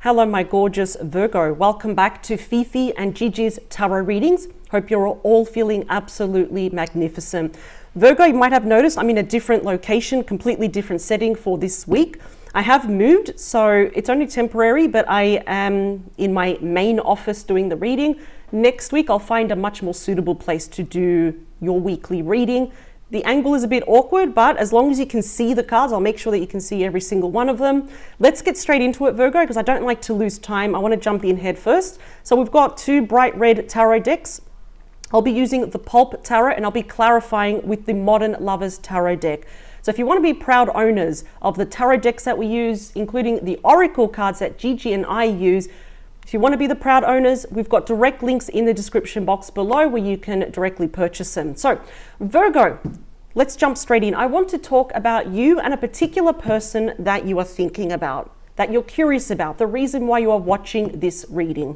Hello, my gorgeous Virgo. Welcome back to Fifi and Gigi's tarot readings. Hope you're all feeling absolutely magnificent. Virgo, you might have noticed I'm in a different location, completely different setting for this week. I have moved, so it's only temporary, but I am in my main office doing the reading. Next week, I'll find a much more suitable place to do your weekly reading. The angle is a bit awkward, but as long as you can see the cards, I'll make sure that you can see every single one of them. Let's get straight into it, Virgo, because I don't like to lose time. I want to jump in head first. So we've got two bright red tarot decks. I'll be using the Pulp Tarot, and I'll be clarifying with the Modern Lovers Tarot deck. So if you want to be proud owners of the tarot decks that we use, including the Oracle cards that Gigi and I use, if you want to be the proud owners, we've got direct links in the description box below where you can directly purchase them. So Virgo, let's jump straight in. I want to talk about you and a particular person that you are thinking about, that you're curious about, the reason why you are watching this reading.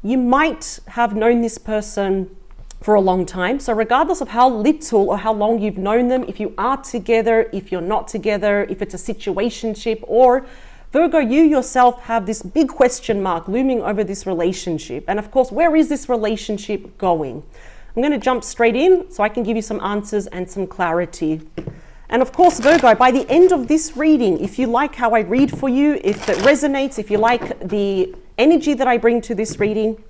You might have known this person for a long time. So regardless of how little or how long you've known them, if you are together, if you're not together, if it's a situationship, or Virgo, you yourself have this big question mark looming over this relationship. And of course, where is this relationship going? I'm going to jump straight in so I can give you some answers and some clarity. And of course, Virgo, by the end of this reading, if you like how I read for you, if it resonates, if you like the energy that I bring to this reading,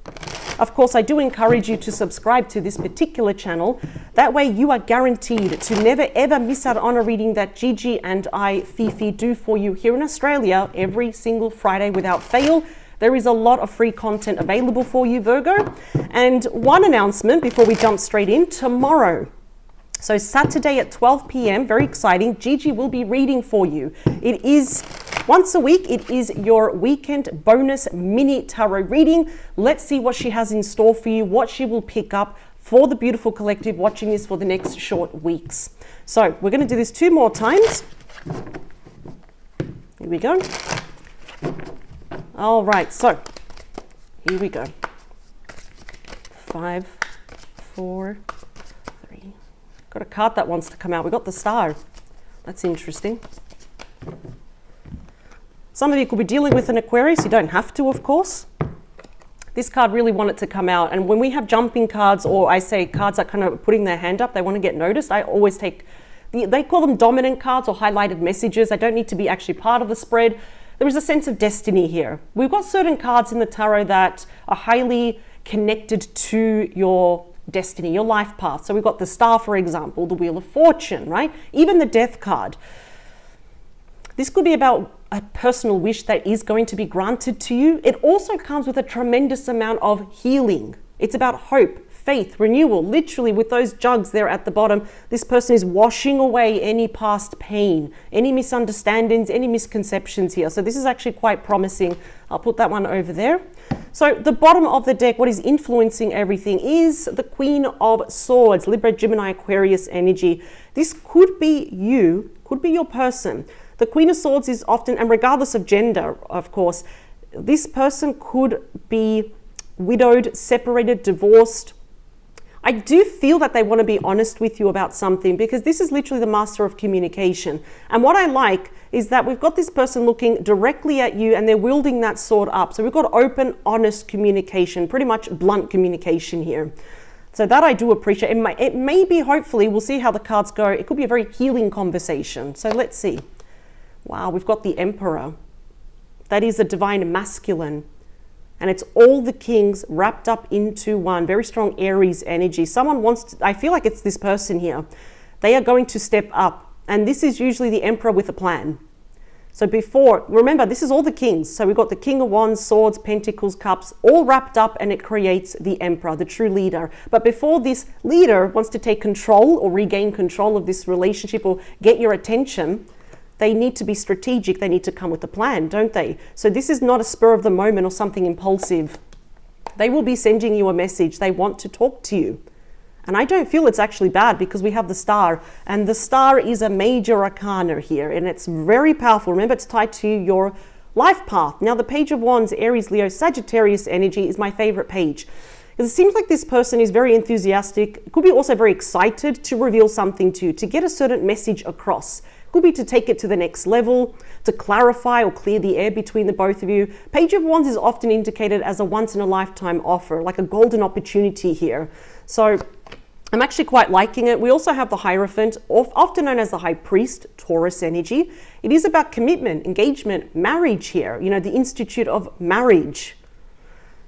of course, I do encourage you to subscribe to this particular channel. That way you are guaranteed to never ever miss out on a reading that Gigi and I, Fifi, do for you here in Australia every single Friday without fail. There is a lot of free content available for you, Virgo. And one announcement before we jump straight in, tomorrow, so Saturday at 12 p.m, very exciting, Gigi will be reading for you. It is once a week, it is your weekend bonus mini tarot reading. Let's see what she has in store for you, what she will pick up for the beautiful collective watching this for the next short weeks. So we're going to do this 2 more times. Here we go. All right, so here we go. 5, 4, 3. Got a card that wants to come out. We got the Star. That's interesting. Some of you could be dealing with an Aquarius. You don't have to, of course. This card really wanted to come out. And when we have jumping cards, or I say cards that kind of putting their hand up, they want to get noticed, I always take, they call them dominant cards or highlighted messages. They don't need to be actually part of the spread. There is a sense of destiny here. We've got certain cards in the tarot that are highly connected to your destiny, your life path. So we've got the Star, for example, the Wheel of Fortune, right? Even the Death card. This could be about a personal wish that is going to be granted to you. It also comes with a tremendous amount of healing. It's about hope, faith, renewal. Literally with those jugs there at the bottom, this person is washing away any past pain, any misunderstandings, any misconceptions here. So this is actually quite promising. I'll put that one over there. So the bottom of the deck, what is influencing everything is the Queen of Swords, Libra, Gemini, Aquarius energy. This could be you, could be your person. The Queen of Swords is often, and regardless of gender, of course, this person could be widowed, separated, divorced. I do feel that they want to be honest with you about something, because this is literally the master of communication. And what I like is that we've got this person looking directly at you and they're wielding that sword up. So we've got open, honest communication, pretty much blunt communication here. So that I do appreciate. It may be, hopefully, we'll see how the cards go. It could be a very healing conversation. So let's see. Wow, we've got the Emperor. That is the divine masculine. And it's all the kings wrapped up into one. Very strong Aries energy. Someone wants to, I feel like it's this person here. They are going to step up. And this is usually the Emperor with a plan. So before, remember, this is all the kings. So we've got the King of Wands, Swords, Pentacles, Cups, all wrapped up, and it creates the Emperor, the true leader. But before this leader wants to take control or regain control of this relationship or get your attention, they need to be strategic. They need to come with a plan, don't they? So this is not a spur of the moment or something impulsive. They will be sending you a message. They want to talk to you. And I don't feel it's actually bad, because we have the Star. And the Star is a major arcana here. And it's very powerful. Remember, it's tied to your life path. Now, the Page of Wands, Aries, Leo, Sagittarius energy is my favorite page. Because it seems like this person is very enthusiastic. Could be also very excited to reveal something to you, to get a certain message across. Could be to take it to the next level, to clarify or clear the air between the both of you. Page of Wands is often indicated as a once-in-a-lifetime offer, like a golden opportunity here. So I'm actually quite liking it. We also have the Hierophant, often known as the High Priest, Taurus energy. It is about commitment, engagement, marriage here, you know, the institute of marriage.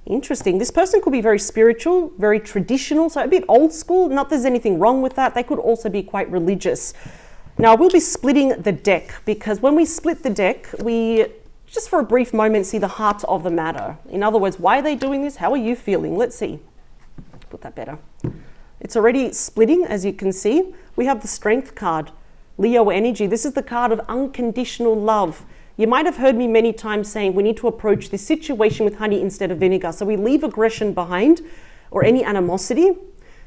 Interesting. This person could be very spiritual, very traditional, so a bit old school. Not that there's anything wrong with that. They could also be quite religious. Now, we'll be splitting the deck, because when we split the deck, we just for a brief moment see the heart of the matter. In other words, why are they doing this? How are you feeling? Let's see. Put that better. It's already splitting, as you can see. We have the Strength card, Leo energy. This is the card of unconditional love. You might have heard me many times saying we need to approach this situation with honey instead of vinegar. So we leave aggression behind, or any animosity,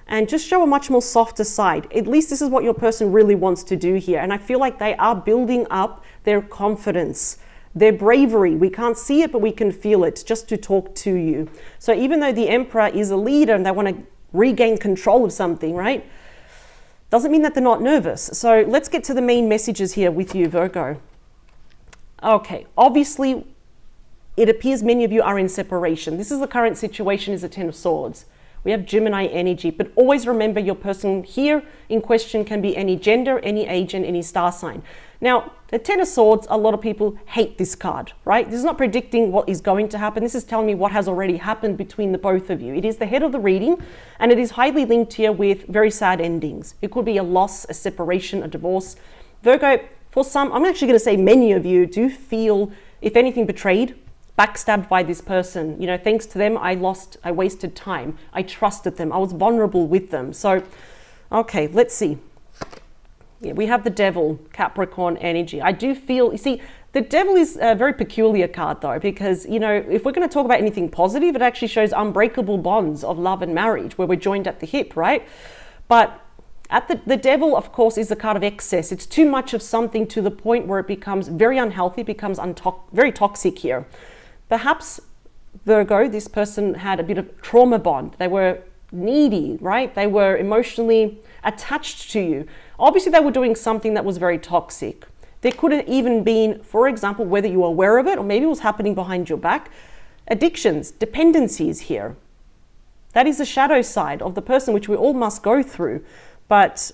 and just show a much more softer side. At least this is what your person really wants to do here. And I feel like they are building up their confidence, their bravery. We can't see it, but we can feel it just to talk to you. So even though the Emperor is a leader and they want to regain control of something, right? Doesn't mean that they're not nervous. So let's get to the main messages here with you, Virgo. Okay, obviously, it appears many of you are in separation. This is the current situation, is the Ten of Swords. We have Gemini energy, but always remember your person here in question can be any gender, any age, and any star sign. Now, the Ten of Swords, a lot of people hate this card, right? This is not predicting what is going to happen. This is telling me what has already happened between the both of you. It is the head of the reading, and it is highly linked here with very sad endings. It could be a loss, a separation, a divorce. Virgo, for some, I'm actually going to say many of you do feel, if anything, betrayed, backstabbed by this person. You know, thanks to them, I wasted time. I trusted them. I was vulnerable with them. So, okay, let's see. Yeah, we have the Devil, Capricorn energy. I do feel, you see, the Devil is a very peculiar card though, because, you know, if we're going to talk about anything positive, it actually shows unbreakable bonds of love and marriage where we're joined at the hip, right? But at the Devil, of course, is a card of excess. It's too much of something to the point where it becomes very unhealthy, becomes very toxic here. Perhaps, Virgo, this person had a bit of trauma bond. They were needy, right? They were emotionally attached to you. Obviously, they were doing something that was very toxic. There could have even been, for example, whether you were aware of it or maybe it was happening behind your back, addictions, dependencies here. That is the shadow side of the person, which we all must go through. But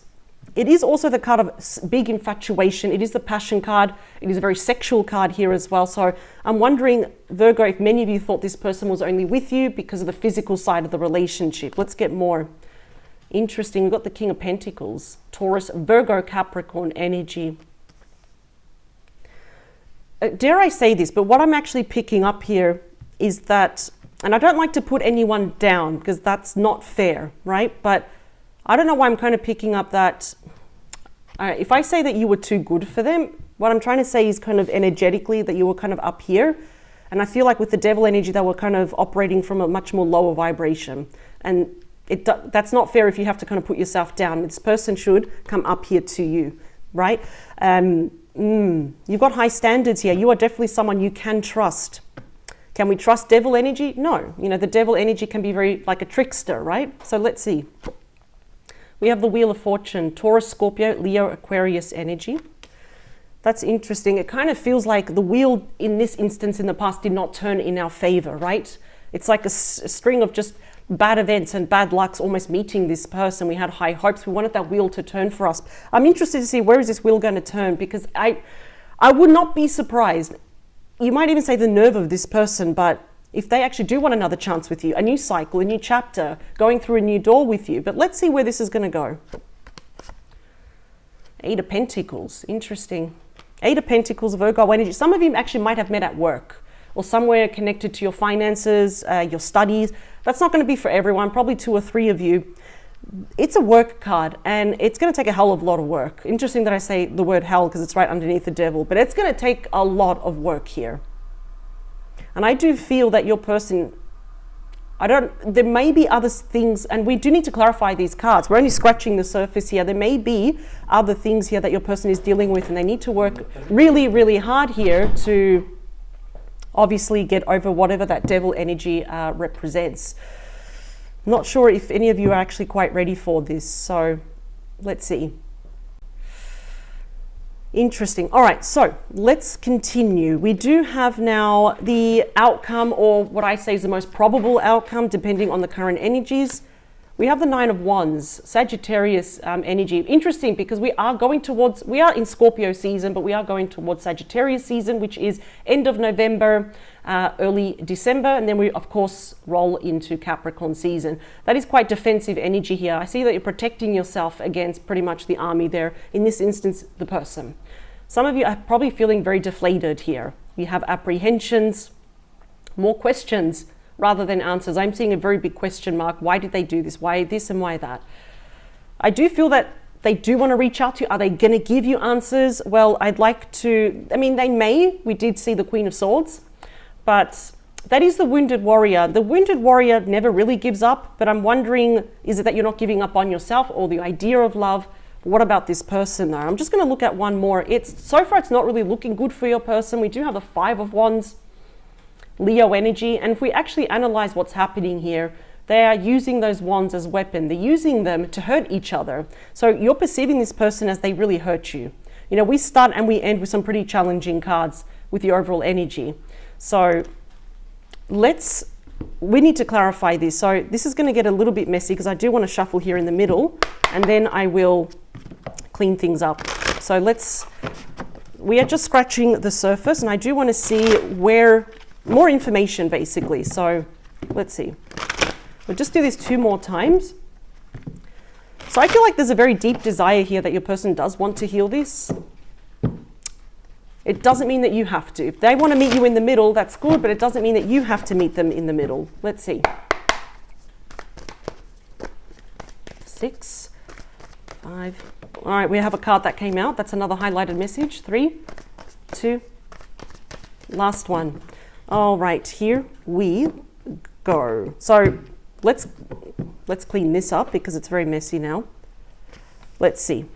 it is also the card of big infatuation. It is the passion card. It is a very sexual card here as well. So I'm wondering, Virgo, if many of you thought this person was only with you because of the physical side of the relationship. Let's get more. Interesting. We've got the King of Pentacles, Taurus, Virgo, Capricorn energy. Dare I say this, but what I'm actually picking up here is that, and I don't like to put anyone down because that's not fair, right? But I don't know why I'm kind of picking up that if I say that you were too good for them, what I'm trying to say is kind of energetically that you were kind of up here. And I feel like with the Devil energy, they were kind of operating from a much more lower vibration. And that's not fair if you have to kind of put yourself down. This person should come up here to you, right? You've got high standards here. You are definitely someone you can trust. Can we trust Devil energy? No. You know, the Devil energy can be very like a trickster, right? So let's see. We have the Wheel of Fortune, Taurus, Scorpio, Leo, Aquarius energy. That's interesting. It kind of feels like the wheel in this instance in the past did not turn in our favor, right? It's like a string of just bad events and bad lucks almost meeting this person. We had high hopes. We wanted that wheel to turn for us. I'm interested to see where is this wheel going to turn, because I would not be surprised. You might even say the nerve of this person, but if they actually do want another chance with you, a new cycle, a new chapter, going through a new door with you. But let's see where this is going to go. Eight of Pentacles, interesting. Eight of Pentacles, Virgo energy. Some of you actually might have met at work or somewhere connected to your finances, your studies. That's not going to be for everyone, probably 2 or 3 of you. It's a work card and it's going to take a hell of a lot of work. Interesting that I say the word hell because it's right underneath the Devil, but it's going to take a lot of work here. And I do feel that your person, there may be other things, and we do need to clarify these cards. We're only scratching the surface here. There may be other things here that your person is dealing with, and they need to work really, really hard here to obviously get over whatever that Devil energy represents. Not sure if any of you are actually quite ready for this. So let's see. Interesting. All right, so let's continue. We do have now the outcome, or what I say is the most probable outcome, depending on the current energies. We have the Nine of Wands, Sagittarius energy. Interesting, because we are in Scorpio season, but we are going towards Sagittarius season, which is end of November, early December, and then we, of course, roll into Capricorn season. That is quite defensive energy here. I see that you're protecting yourself against pretty much the army there. In this instance, the person. Some of you are probably feeling very deflated here. You have apprehensions, more questions rather than answers. I'm seeing a very big question mark. Why did they do this? Why this and why that? I do feel that they do want to reach out to you. Are they going to give you answers? Well, I'd like to, they may. We did see the Queen of Swords, but that is the wounded warrior. The wounded warrior never really gives up, but I'm wondering, is it that you're not giving up on yourself or the idea of love? What about this person though? I'm just going to look at one more. So far it's not really looking good for your person. We do have the Five of Wands, Leo energy, and if we actually analyze what's happening here, they are using those wands as weapon. They're using them to hurt each other. So you're perceiving this person as they really hurt you. You know, we start and we end with some pretty challenging cards with the overall energy. So we need to clarify this. So this is going to get a little bit messy because I do want to shuffle here in the middle, and then I will clean things up. So we are just scratching the surface, and I do want to see more information basically. So let's see. We'll just do this 2 more times. So I feel like there's a very deep desire here that your person does want to heal this. It doesn't mean that you have to. If they want to meet you in the middle, that's good, but it doesn't mean that you have to meet them in the middle. Let's see. 6, 5. All right, we have a card that came out. That's another highlighted message. 3, 2, last one. All right, here we go. So let's clean this up because it's very messy now. Let's see.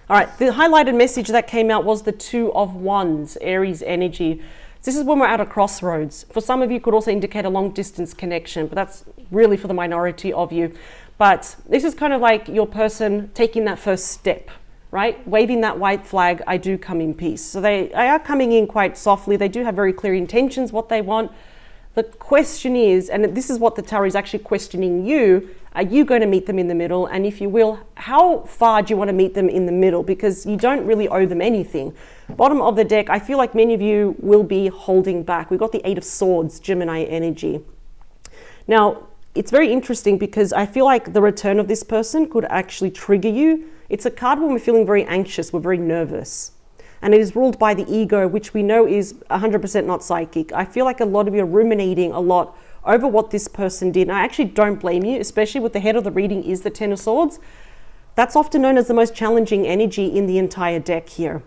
All right, the highlighted message that came out was the Two of Wands, Aries energy. This is when we're at a crossroads. For some of you, it could also indicate a long distance connection, but that's really for the minority of you. But this is kind of like your person taking that first step, right? Waving that white flag, I do come in peace. So they are coming in quite softly. They do have very clear intentions, what they want. The question is, and this is what the tarot is actually questioning you, are you going to meet them in the middle? And if you will, how far do you want to meet them in the middle? Because you don't really owe them anything. Bottom of the deck, I feel like many of you will be holding back. We've got the Eight of Swords, Gemini energy. Now, it's very interesting because I feel like the return of this person could actually trigger you. It's a card when we're feeling very anxious, we're very nervous. And it is ruled by the ego, which we know is 100% not psychic. I feel like a lot of you are ruminating a lot over what this person did. And I actually don't blame you, especially with the head of the reading is the Ten of Swords. That's often known as the most challenging energy in the entire deck here.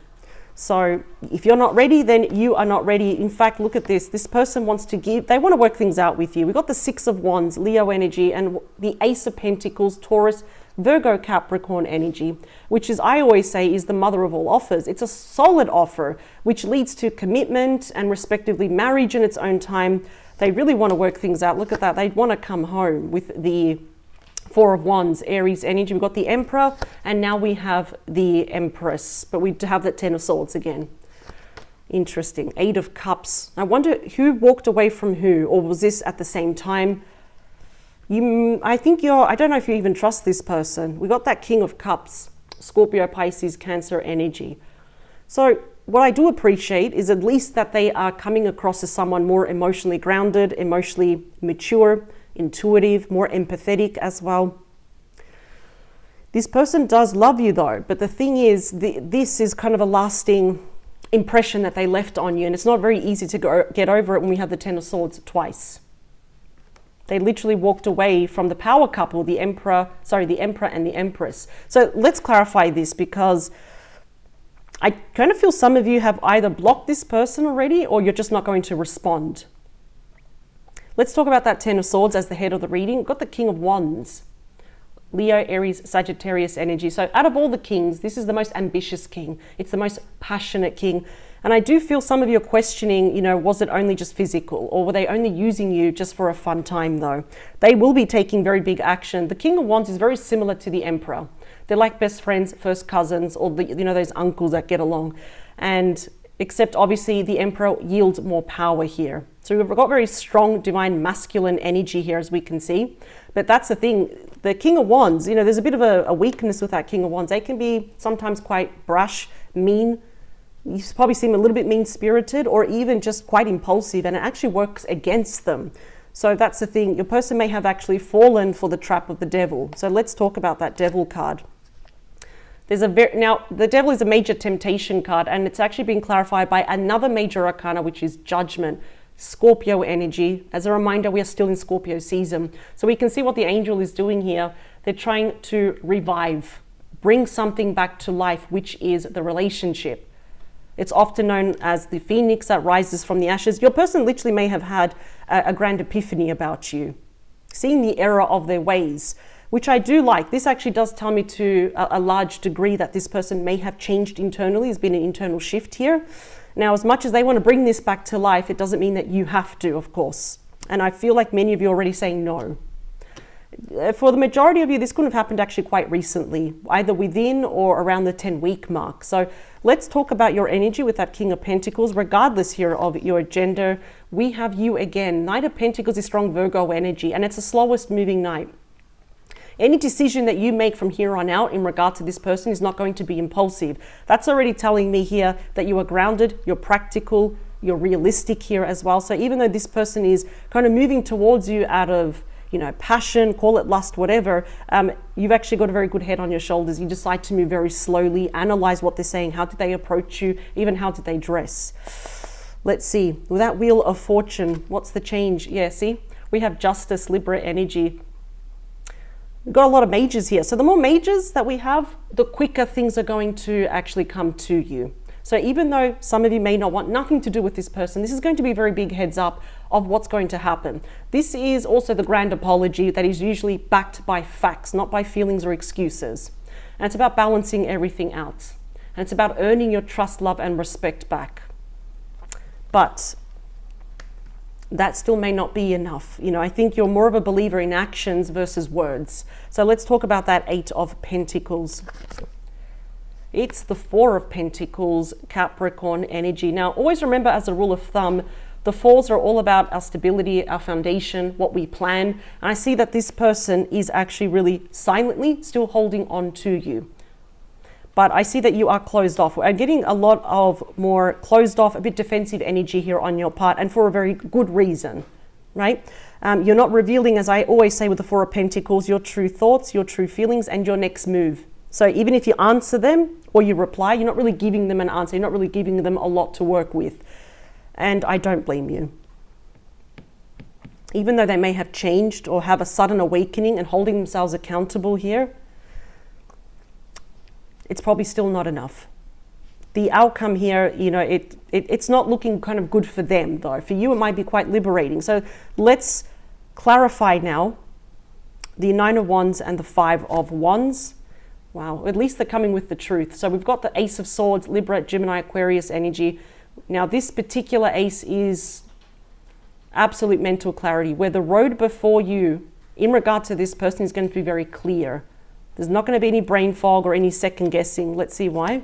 So if you're not ready, then you are not ready. In fact, look at this. This person wants to they want to work things out with you. We've got the Six of Wands, Leo energy, and the Ace of Pentacles, Taurus, Virgo, Capricorn energy, which is, I always say, is the mother of all offers. It's a solid offer, which leads to commitment and respectively marriage in its own time. They really want to work things out. Look at that. They want to come home with the Four of Wands, Aries energy. We've got the Emperor, and now we have the Empress, but we have that Ten of Swords again. Interesting. Eight of Cups. I wonder who walked away from who, or was this at the same time? I don't know if you even trust this person. We got that King of Cups, Scorpio, Pisces, Cancer energy. So what I do appreciate is at least that they are coming across as someone more emotionally grounded, emotionally mature, intuitive, more empathetic as well. This person does love you though, but the thing is, this is kind of a lasting impression that they left on you, and it's not very easy to get over it when we have the Ten of Swords twice. They literally walked away from the power couple, the Emperor and the Empress. So let's clarify this, because I kind of feel some of you have either blocked this person already or you're just not going to respond. Let's talk about that Ten of Swords as the head of the reading. We've got the King of Wands, Leo, Aries, Sagittarius energy. So out of all the kings, this is the most ambitious king. It's the most passionate king. And I do feel some of you are questioning, was it only just physical, or were they only using you just for a fun time though? They will be taking very big action. The King of Wands is very similar to the Emperor. They're like best friends, first cousins, or those uncles that get along. And except obviously the Emperor yields more power here. So we've got very strong divine masculine energy here, as we can see. But that's the thing, the King of Wands, there's a bit of a weakness with that King of Wands. They can be sometimes quite brash, mean. You probably seem a little bit mean-spirited, or even just quite impulsive, and it actually works against them. So that's the thing, your person may have actually fallen for the trap of the devil. So let's talk about that devil card. Now, the devil is a major temptation card, and it's actually been clarified by another major arcana, which is judgment, Scorpio energy. As a reminder, we are still in Scorpio season. So we can see what the angel is doing here. They're trying to revive, bring something back to life, which is the relationship. It's often known as the phoenix that rises from the ashes. Your person literally may have had a grand epiphany about you, seeing the error of their ways, which I do like. This actually does tell me to a large degree that this person may have changed internally. There's been an internal shift here. Now, as much as they want to bring this back to life, it doesn't mean that you have to, of course. And I feel like many of you are already saying no. For the majority of you, this couldn't have happened actually quite recently, either within or around the 10-week mark. So let's talk about your energy with that King of Pentacles, regardless here of your gender. We have you again. Knight of Pentacles is strong Virgo energy, and it's the slowest moving knight. Any decision that you make from here on out in regard to this person is not going to be impulsive. That's already telling me here that you are grounded, you're practical, you're realistic here as well. So even though this person is kind of moving towards you out of passion, call it lust, whatever, you've actually got a very good head on your shoulders. You decide to move very slowly, analyze what they're saying, how did they approach you, even how did they dress. Let's see, with that Wheel of Fortune, what's the change? Yeah, see, we have Justice, Libra energy. We've got a lot of majors here. So the more majors that we have, the quicker things are going to actually come to you. So even though some of you may not want nothing to do with this person, this is going to be a very big heads up of what's going to happen. This is also the grand apology that is usually backed by facts, not by feelings or excuses. And it's about balancing everything out. And it's about earning your trust, love, and respect back. But that still may not be enough. I think you're more of a believer in actions versus words. So let's talk about that Eight of Pentacles. It's the Four of Pentacles, Capricorn energy. Now, always remember, as a rule of thumb, the fours are all about our stability, our foundation, what we plan. And I see that this person is actually really silently still holding on to you. But I see that you are closed off. I'm getting a lot of more closed off, a bit defensive energy here on your part, and for a very good reason, right? You're not revealing, as I always say with the Four of Pentacles, your true thoughts, your true feelings, and your next move. So even if you answer them or you reply, you're not really giving them an answer. You're not really giving them a lot to work with. And I don't blame you. Even though they may have changed or have a sudden awakening and holding themselves accountable here, it's probably still not enough. The outcome here, it's not looking kind of good for them, though. For you, it might be quite liberating. So let's clarify now the Nine of Wands and the Five of Wands. Wow, at least they're coming with the truth. So we've got the Ace of Swords, Libra, Gemini, Aquarius energy. Now, this particular ace is absolute mental clarity, where the road before you in regard to this person is going to be very clear. There's not going to be any brain fog or any second guessing. Let's see why.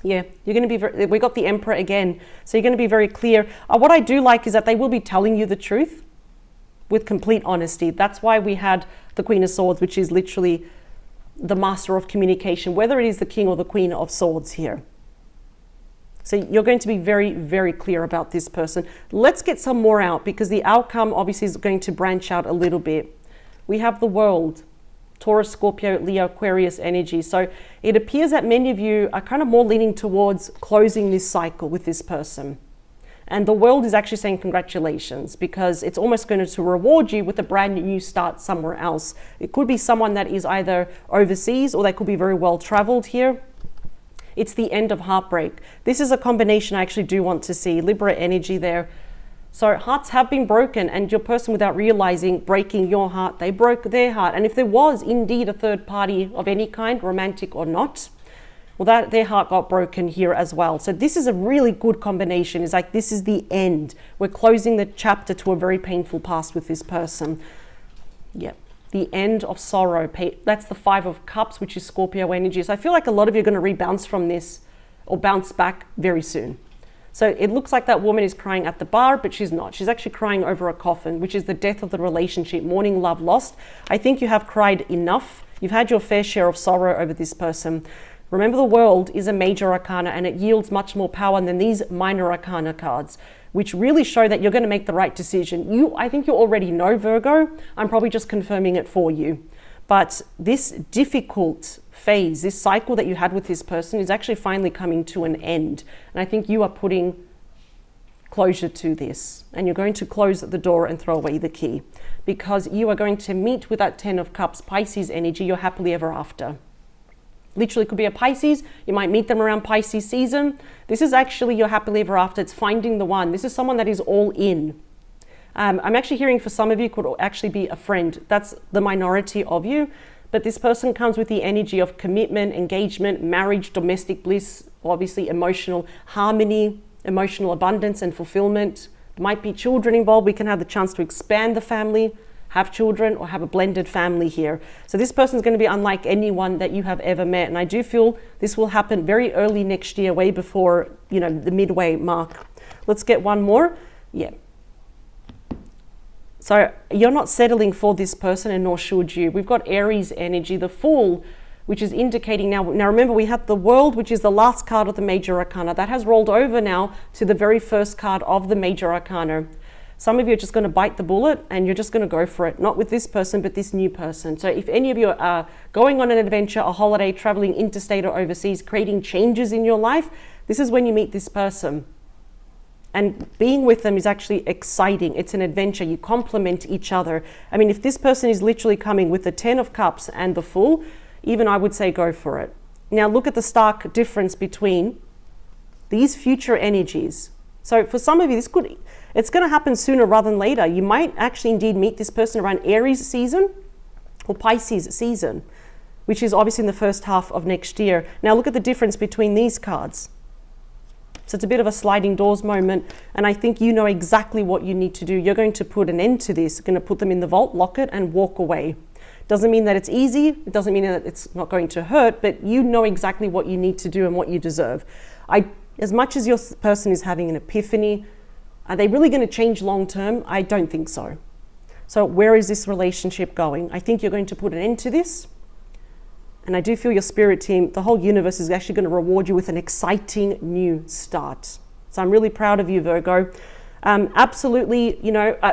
Yeah, you're going to be we got the Emperor again. So you're going to be very clear. What I do like is that they will be telling you the truth with complete honesty. That's why we had the Queen of Swords, which is literally the master of communication, whether it is the King or the Queen of Swords here. So you're going to be very, very clear about this person. Let's get some more out, because the outcome obviously is going to branch out a little bit. We have the World. Taurus, Scorpio, Leo, Aquarius energy. So it appears that many of you are kind of more leaning towards closing this cycle with this person. And the World is actually saying congratulations, because it's almost going to reward you with a brand new start somewhere else. It could be someone that is either overseas, or they could be very well traveled here. It's the end of heartbreak. This is a combination I actually do want to see. Libra energy there. So hearts have been broken, and your person, without realizing, breaking your heart, they broke their heart. And if there was indeed a third party of any kind, romantic or not, well, that their heart got broken here as well. So this is a really good combination. It's like, this is the end. We're closing the chapter to a very painful past with this person. Yeah. the end of sorrow. That's the 5 of Cups, which is Scorpio energy. So I feel like a lot of you are going to rebounce from this or bounce back very soon. So it looks like that woman is crying at the bar, but she's not. She's actually crying over a coffin, which is the death of the relationship, mourning love lost. I think you have cried enough. You've had your fair share of sorrow over this person. Remember, the world is a major arcana and it yields much more power than these minor arcana cards, which really show that you're going to make the right decision. I think you already know, Virgo. I'm probably just confirming it for you. But this difficult phase, this cycle that you had with this person is actually finally coming to an end. And I think you are putting closure to this. And you're going to close the door and throw away the key. Because you are going to meet with that 10 of Cups, Pisces energy, your happily ever after. Literally could be a Pisces. You might meet them around Pisces season. This is actually your happily ever after. It's finding the one. This is someone that is all in. I'm actually hearing for some of you could actually be a friend. That's the minority of you. But this person comes with the energy of commitment, engagement, marriage, domestic bliss, obviously emotional harmony, emotional abundance and fulfillment. There might be children involved. We can have the chance to expand the family, have children, or have a blended family here. So this person is going to be unlike anyone that you have ever met. And I do feel this will happen very early next year, way before, the midway mark. Let's get one more. Yeah. So you're not settling for this person, and nor should you. We've got Aries energy, the Fool, which is indicating now remember, we have the World, which is the last card of the major arcana. That has rolled over now to the very first card of the major arcana. Some of you are just going to bite the bullet and you're just going to go for it. Not with this person, but this new person. So if any of you are going on an adventure, a holiday, traveling interstate or overseas, creating changes in your life, this is when you meet this person. And being with them is actually exciting. It's an adventure. You complement each other. I mean, if this person is literally coming with the 10 of Cups and the Fool, even I would say go for it. Now look at the stark difference between these future energies. So for some of you, it's going to happen sooner rather than later. You might actually indeed meet this person around Aries season or Pisces season, which is obviously in the first half of next year. Now look at the difference between these cards. So it's a bit of a sliding doors moment, and I think you know exactly what you need to do. You're going to put an end to this. You're going to put them in the vault, lock it, and walk away. Doesn't mean that it's easy. It doesn't mean that it's not going to hurt, but you know exactly what you need to do and what you deserve. As much as your person is having an epiphany, are they really going to change long term? I don't think so. So where is this relationship going? I think you're going to put an end to this. And I do feel your spirit team, the whole universe is actually going to reward you with an exciting new start. So I'm really proud of you, Virgo. Absolutely,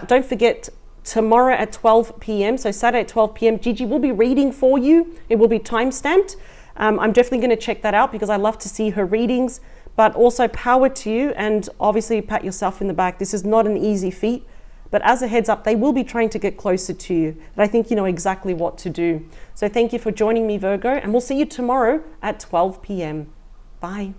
don't forget tomorrow at 12 p.m. So Saturday at 12 p.m. Gigi will be reading for you. It will be time-stamped. I'm definitely going to check that out because I love to see her readings, but also power to you, and obviously pat yourself in the back. This is not an easy feat. But as a heads up, they will be trying to get closer to you. And I think you know exactly what to do. So thank you for joining me, Virgo, and we'll see you tomorrow at 12 p.m. Bye.